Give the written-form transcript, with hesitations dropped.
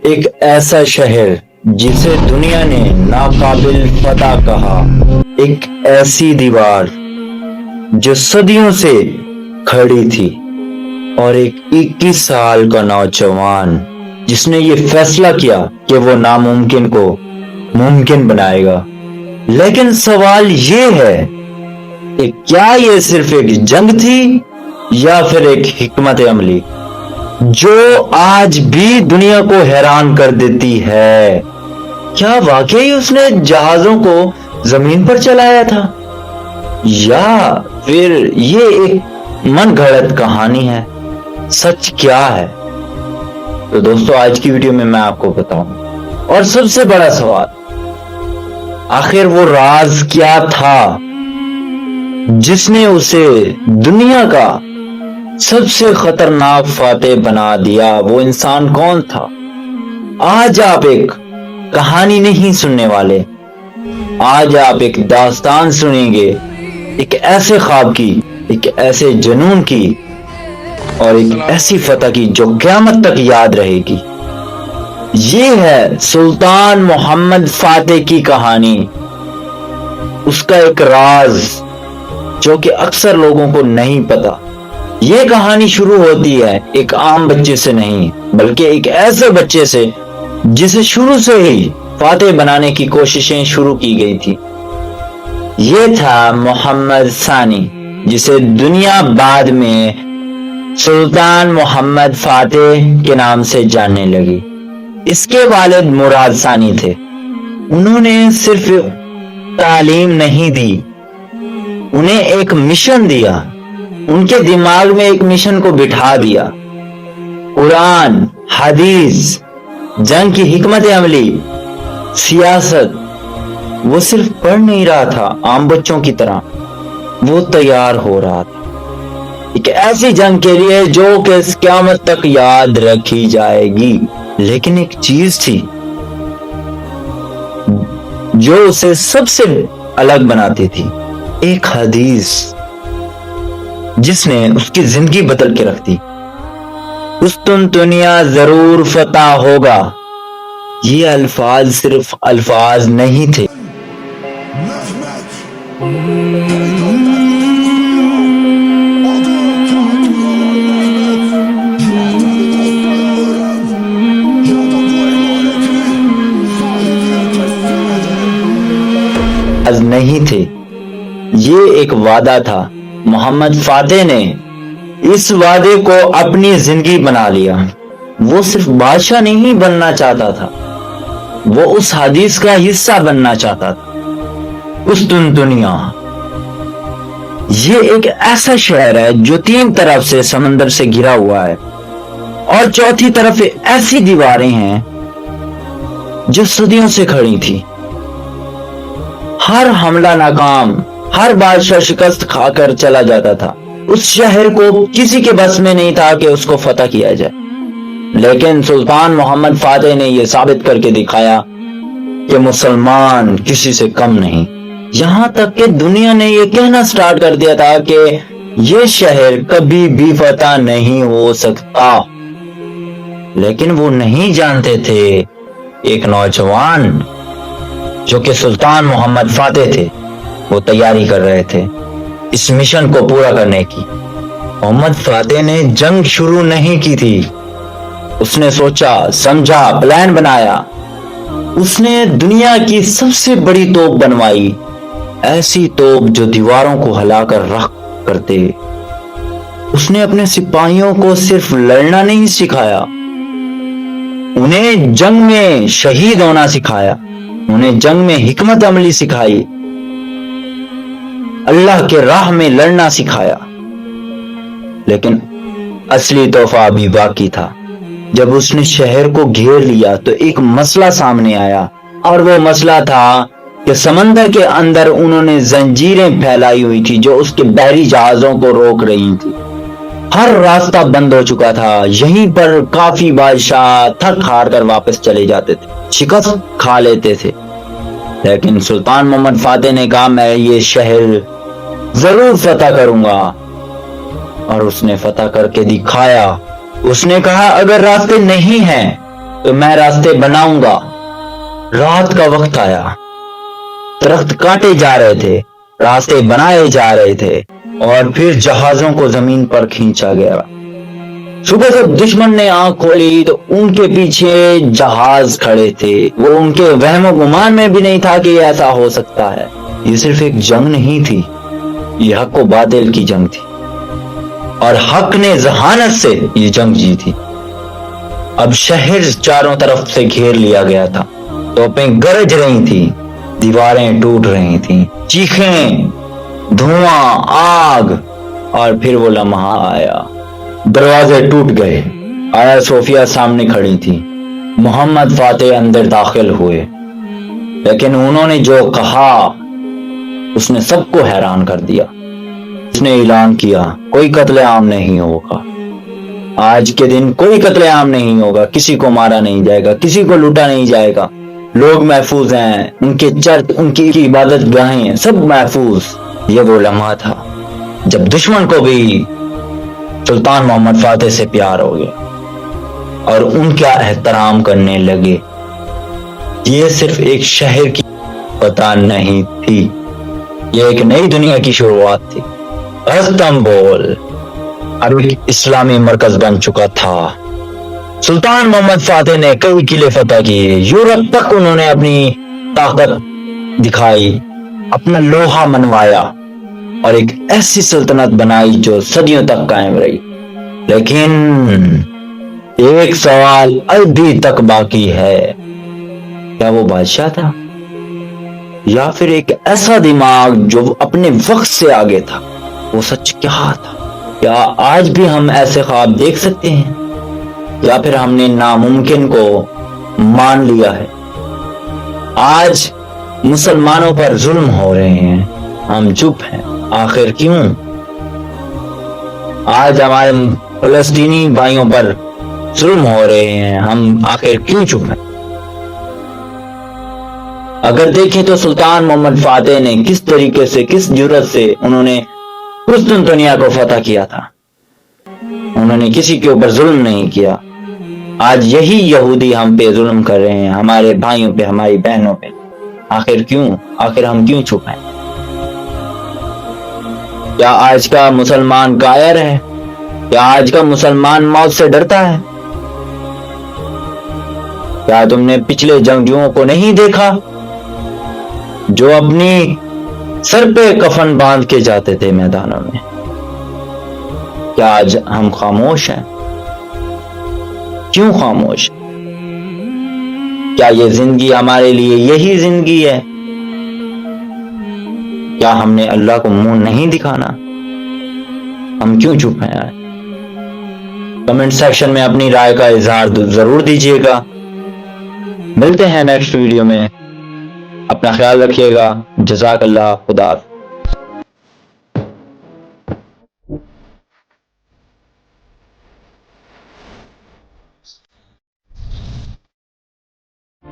ایک ایسا شہر جسے دنیا نے ناقابل فتح کہا، ایک ایسی دیوار جو صدیوں سے کھڑی تھی، اور ایک 21 سال کا نوجوان جس نے یہ فیصلہ کیا کہ وہ ناممکن کو ممکن بنائے گا۔ لیکن سوال یہ ہے کہ کیا یہ صرف ایک جنگ تھی یا پھر ایک حکمت عملی جو آج بھی دنیا کو حیران کر دیتی ہے؟ کیا واقعی اس نے جہازوں کو زمین پر چلایا تھا، یا پھر یہ ایک من گھڑت کہانی ہے؟ سچ کیا ہے؟ تو دوستو، آج کی ویڈیو میں آپ کو بتاؤں۔ اور سب سے بڑا سوال، آخر وہ راز کیا تھا جس نے اسے دنیا کا سب سے خطرناک فاتح بنا دیا؟ وہ انسان کون تھا؟ آج آپ ایک کہانی نہیں سننے والے، آج آپ ایک داستان سنیں گے، ایک ایسے خواب کی، ایک ایسے جنون کی، اور ایک ایسی فتح کی جو قیامت تک یاد رہے گی۔ یہ ہے سلطان محمد فاتح کی کہانی، اس کا ایک راز جو کہ اکثر لوگوں کو نہیں پتا۔ یہ کہانی شروع ہوتی ہے ایک عام بچے سے نہیں، بلکہ ایک ایسے بچے سے جسے شروع سے ہی فاتح بنانے کی کوششیں شروع کی گئی تھی۔ یہ تھا محمد ثانی، جسے دنیا بعد میں سلطان محمد فاتح کے نام سے جاننے لگی۔ اس کے والد مراد ثانی تھے۔ انہوں نے صرف تعلیم نہیں دی، انہیں ایک مشن دیا، ان کے دماغ میں ایک مشن کو بٹھا دیا۔ قرآن، حدیث، جنگ کی حکمت عملی، سیاست، وہ صرف پڑھ نہیں رہا تھا عام بچوں کی طرح، وہ تیار ہو رہا تھا ایک ایسی جنگ کے لیے جو کہ قیامت تک یاد رکھی جائے گی۔ لیکن ایک چیز تھی جو اسے سب سے الگ بناتی تھی، ایک حدیث جس نے اس کی زندگی بدل کے رکھ دی۔ قسطنطنیہ ضرور فتح ہوگا، یہ الفاظ صرف الفاظ نہیں تھے، نہیں تھے، یہ ایک وعدہ تھا۔ محمد فاتح نے اس وعدے کو اپنی زندگی بنا لیا۔ وہ صرف بادشاہ نہیں بننا چاہتا تھا، وہ اس حدیث کا حصہ بننا چاہتا تھا۔ قسطنطنیہ یہ ایک ایسا شہر ہے جو 3 طرف سے سمندر سے گھرا ہوا ہے، اور چوتھی طرف ایسی دیواریں ہیں جو صدیوں سے کھڑی تھی۔ ہر حملہ ناکام، ہر بادشاہ شکست کھا کر چلا جاتا تھا۔ اس شہر کو کسی کے بس میں نہیں تھا کہ اس کو فتح کیا جائے، لیکن سلطان محمد فاتح نے یہ ثابت کر کے دکھایا کہ مسلمان کسی سے کم نہیں۔ یہاں تک کہ دنیا نے یہ کہنا سٹارٹ کر دیا تھا کہ یہ شہر کبھی بھی فتح نہیں ہو سکتا، لیکن وہ نہیں جانتے تھے ایک نوجوان جو کہ سلطان محمد فاتح تھے، وہ تیاری کر رہے تھے اس مشن کو پورا کرنے کی۔ محمد فاتح نے جنگ شروع نہیں کی تھی، اس نے سوچا، سمجھا، پلان بنایا۔ اس نے دنیا کی سب سے بڑی توپ بنوائی، ایسی توپ جو دیواروں کو ہلا کر رکھ کرتے۔ اس نے اپنے سپاہیوں کو صرف لڑنا نہیں سکھایا، انہیں جنگ میں شہید ہونا سکھایا، انہیں جنگ میں حکمت عملی سکھائی، اللہ کے راہ میں لڑنا سکھایا۔ لیکن اصلی تحفہ ابھی باقی تھا۔ جب اس نے شہر کو گھیر لیا تو ایک مسئلہ سامنے آیا، اور وہ مسئلہ تھا کہ سمندر کے اندر انہوں نے زنجیریں پھیلائی ہوئی تھی جو اس کے بحری جہازوں کو روک رہی تھی۔ ہر راستہ بند ہو چکا تھا، یہیں پر کافی بادشاہ تھک ہار کر واپس چلے جاتے تھے، شکست کھا لیتے تھے۔ لیکن سلطان محمد فاتح نے کہا، میں یہ شہر ضرور فتح کروں گا، اور اس نے فتح کر کے دکھایا۔ اس نے کہا، اگر راستے نہیں ہیں تو میں راستے بناؤں گا۔ رات کا وقت آیا، درخت کاٹے جا رہے تھے، راستے بنائے جا رہے تھے، اور پھر جہازوں کو زمین پر کھینچا گیا۔ صبح جب دشمن نے آنکھ کھولی تو ان کے پیچھے جہاز کھڑے تھے۔ وہ ان کے وہم و گمان میں بھی نہیں تھا کہ یہ ایسا ہو سکتا ہے۔ یہ صرف ایک جنگ نہیں تھی، یہ حق و باطل کی جنگ تھی، اور حق نے ذہانت سے یہ جنگ جیتی۔ اب شہر چاروں طرف سے گھیر لیا گیا تھا، توپیں گرج رہی تھیں، دیواریں ٹوٹ رہی تھیں، چیخیں، دھواں، آگ، اور پھر وہ لمحہ آیا۔ دروازے ٹوٹ گئے، آیا صوفیہ سامنے کھڑی تھی، محمد فاتح اندر داخل ہوئے، لیکن انہوں نے جو کہا اس نے سب کو حیران کر دیا۔ اس نے اعلان کیا کوئی قتل عام نہیں ہوگا، آج کے دن کوئی قتل عام نہیں ہوگا، کسی کو مارا نہیں جائے گا، کسی کو لوٹا نہیں جائے گا، لوگ محفوظ ہیں، ان کے چرچ، ان کی عبادت گاہیں ہیں، سب محفوظ۔ یہ وہ لمحہ تھا جب دشمن کو بھی سلطان محمد فاتح سے پیار ہو گیا اور ان کا احترام کرنے لگے۔ یہ صرف ایک شہر کی فتح نہیں تھی، یہ ایک نئی دنیا کی شروعات تھی۔ استنبول اب ایک اسلامی مرکز بن چکا تھا۔ سلطان محمد فاتح نے کئی قلعے فتح کیے، یورپ تک انہوں نے اپنی طاقت دکھائی، اپنا لوہا منوایا، اور ایک ایسی سلطنت بنائی جو صدیوں تک قائم رہی۔ لیکن ایک سوال ابھی تک باقی ہے، کیا وہ بادشاہ تھا یا پھر ایک ایسا دماغ جو اپنے وقت سے آگے تھا؟ وہ سچ کیا تھا؟ کیا آج بھی ہم ایسے خواب دیکھ سکتے ہیں، یا پھر ہم نے ناممکن کو مان لیا ہے؟ آج مسلمانوں پر ظلم ہو رہے ہیں، ہم چپ ہیں، آخر کیوں؟ آج ہمارے فلسطینی بھائیوں پر ظلم ہو رہے ہیں، ہم آخر کیوں چپ ہیں؟ اگر دیکھیں تو سلطان محمد فاتح نے کس طریقے سے، کس جرأت سے انہوں نے قسطنطنیہ کو فتح کیا تھا۔ انہوں نے کسی کے اوپر ظلم نہیں کیا۔ آج یہی یہودی ہم پہ ظلم کر رہے ہیں، ہمارے بھائیوں پہ، ہماری بہنوں پہ، آخر کیوں؟ آخر ہم کیوں چپ ہیں؟ کیا آج کا مسلمان کائر ہے؟ کیا آج کا مسلمان موت سے ڈرتا ہے؟ کیا تم نے پچھلے جنگجوؤں کو نہیں دیکھا جو اپنی سر پہ کفن باندھ کے جاتے تھے میدانوں میں؟ کیا آج ہم خاموش ہیں؟ کیوں خاموش؟ کیا یہ زندگی ہمارے لیے یہی زندگی ہے؟ کیا ہم نے اللہ کو منہ نہیں دکھانا؟ ہم کیوں چپ ہیں؟ کمنٹ سیکشن میں اپنی رائے کا اظہار ضرور دیجیے گا۔ ملتے ہیں نیکسٹ ویڈیو میں، اپنا خیال رکھیے گا۔ جزاک اللہ، خدا حافظ۔